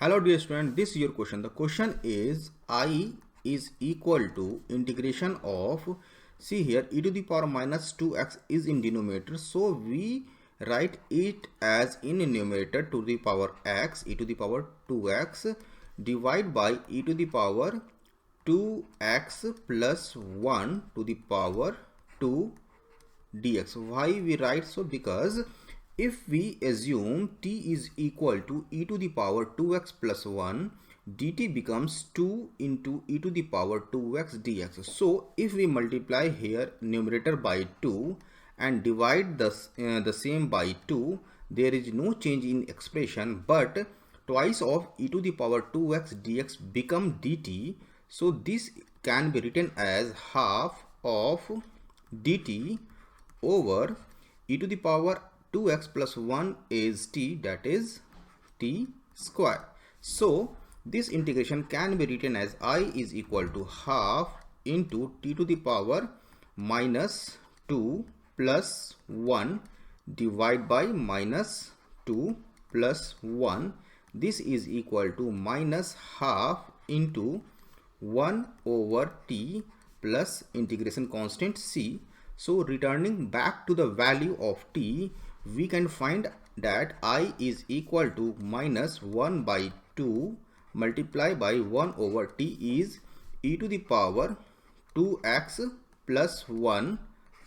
Hello dear student, this is your question. The question is I is equal to integration of, see here, e to the power minus 2x is in denominator. So we write it as in numerator to the power x, e to the power 2x divide by e to the power 2x plus 1 to the power 2 dx. Why we write so? Because if we assume t is equal to e to the power 2x plus 1, dt becomes 2 into e to the power 2x dx. So if we multiply here numerator by 2 and divide the same by 2, there is no change in expression, but twice of e to the power 2x dx become dt. So this can be written as half of dt over e to the power 2x plus 1 is t, that is t square. So this integration can be written as I is equal to half into t to the power minus 2 plus 1 divided by minus 2 plus 1. This is equal to minus half into 1 over t plus integration constant c. So returning back to the value of t, we can find that I is equal to minus 1 by 2 multiplied by 1 over t is e to the power 2x plus 1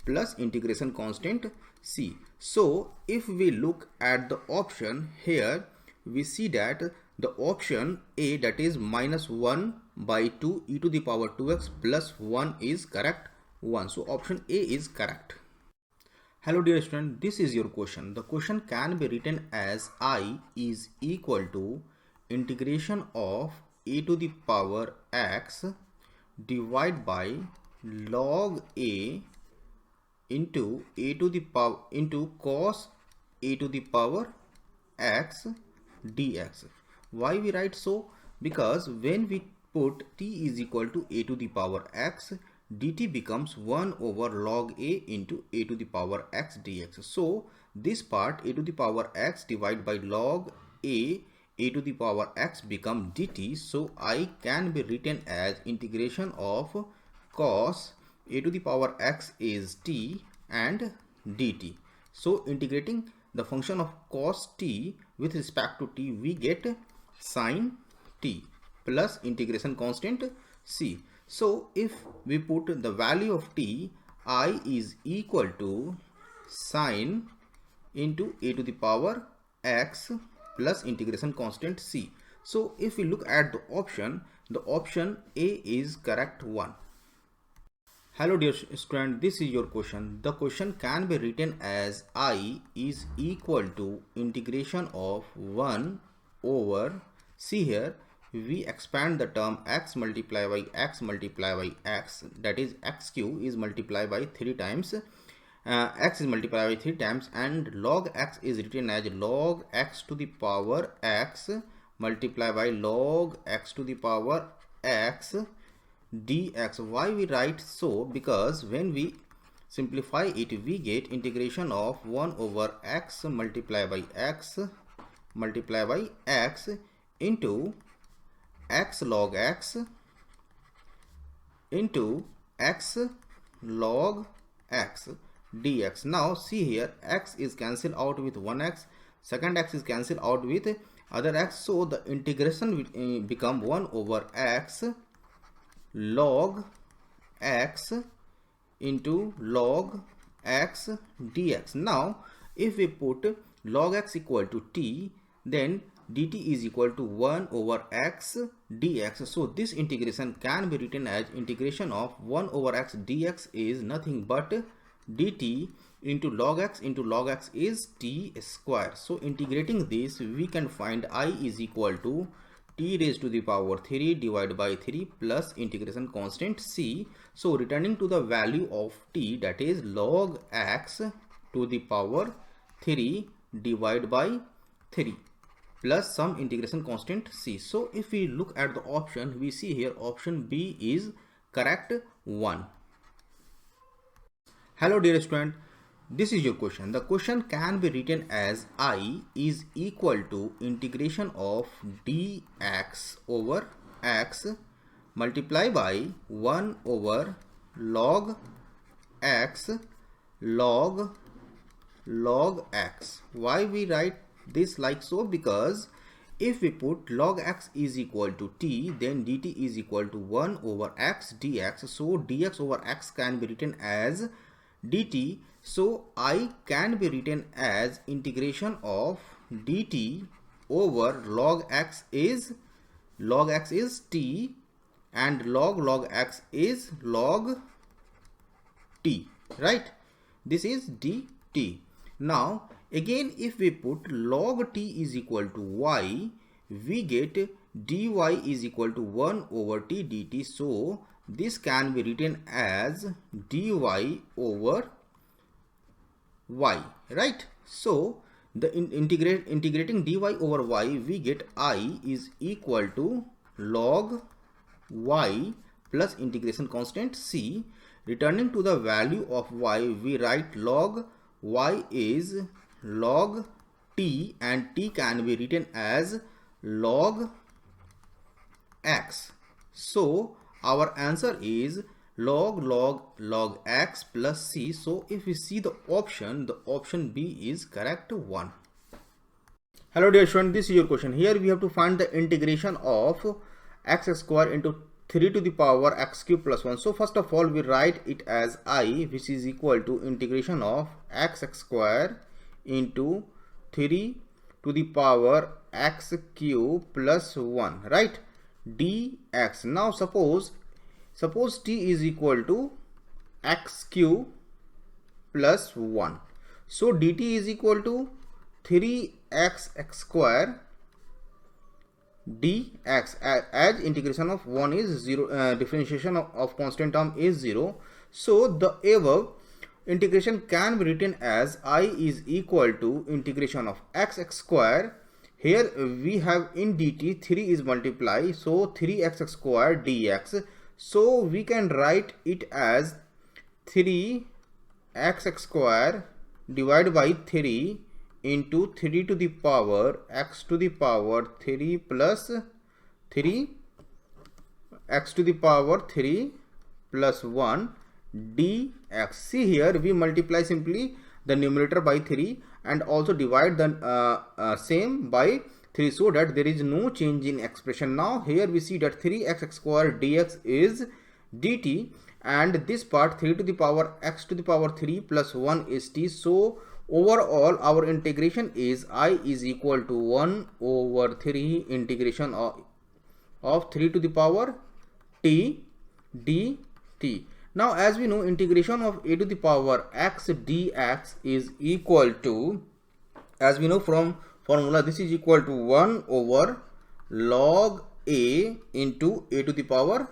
plus integration constant c. So if we look at the option here, we see that the option A, that is minus 1 by 2 e to the power 2x plus 1 is correct one. So option A is correct. Hello dear student, this is your question. The question can be written as I is equal to integration of e to the power x divided by log a into e to the power into cos e to the power x dx. Why we write so? Because when we put t is equal to a to the power x, dt becomes 1 over log a into a to the power x dx. So this part a to the power x divided by log a to the power x become dt. So I can be written as integration of cos a to the power x is t and dt. So integrating the function of cos t with respect to t, we get sin t plus integration constant c. So if we put the value of t, I is equal to sin into a to the power x plus integration constant c. So if we look at the option A is correct one. Hello dear student, this is your question. The question can be written as I is equal to integration of 1 over, see here, we expand the term x multiplied by x multiplied by x, that is x cube is multiplied by 3 times, x is multiplied by 3 times, and log x is written as log x to the power x multiplied by log x to the power x dx. Why we write so? Because when we simplify it, we get integration of 1 over x multiplied by x into x log x into x log x dx. Now see here, x is cancelled out with 1x, second x is cancelled out with other x, so the integration will become 1 over x log x into log x dx. Now if we put log x equal to t, then dt is equal to 1 over x dx. So this integration can be written as integration of 1 over x dx is nothing but dt into log x is t square. So integrating this, we can find I is equal to t raised to the power 3 divided by 3 plus integration constant c. So returning to the value of t, that is log x to the power 3 divided by 3 plus some integration constant c. So if we look at the option, we see here option B is correct one. Hello dear student, This is your question. The question can be written as I is equal to integration of dx over x multiply by 1 over log x log x. Why we write this like so? Because if we put log x is equal to t, then dt is equal to 1 over x dx. So dx over x can be written as dt. So I can be written as integration of dt over log x is t and log x is log t, right? This is dt. Now again, if we put log t is equal to y, we get dy is equal to 1 over t dt. So this can be written as dy over y, right? So the integrating dy over y, we get I is equal to log y plus integration constant c. Returning to the value of y, we write log y is log t and t can be written as log x. So our answer is log x plus c. So if we see the option B is correct one. Hello dear student, this is your question. Here we have to find the integration of x square into 3 to the power x cube plus 1. So first of all, we write it as I, which is equal to integration of x square into 3 to the power x cube plus 1, right? dx. Now suppose t is equal to x cube plus 1. So dt is equal to 3x square dx, as integration of 1 is 0, differentiation of constant term is 0. So the above integration can be written as I is equal to integration of x square. Here we have in dt 3 is multiply, so 3x square dx. So we can write it as 3x square divided by 3 into 3 to the power x to the power 3 plus 3 x to the power 3 plus 1 dx. See here we multiply simply the numerator by 3 and also divide the same by 3 so that there is no change in expression. Now here we see that 3x square dx is dt and this part 3 to the power x to the power 3 plus 1 is t. So overall our integration is I is equal to 1 over 3 integration of 3 to the power t dt. Now as we know, integration of a to the power x dx is equal to, as we know from formula, this is equal to 1 over log a into a to the power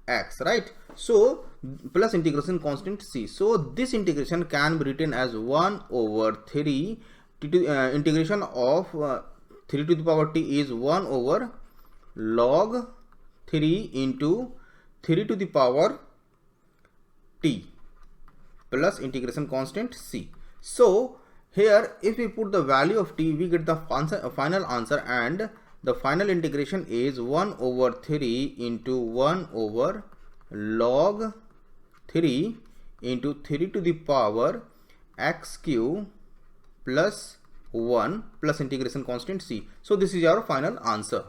x, right? So plus integration constant c. So this integration can be written as 1 over 3 integration of 3 to the power t is 1 over log 3 into 3 to the power t plus integration constant c. So here if we put the value of t, we get the final answer, and the final integration is 1 over 3 into 1 over log 3 into 3 to the power x cube plus 1 plus integration constant c. So this is our final answer.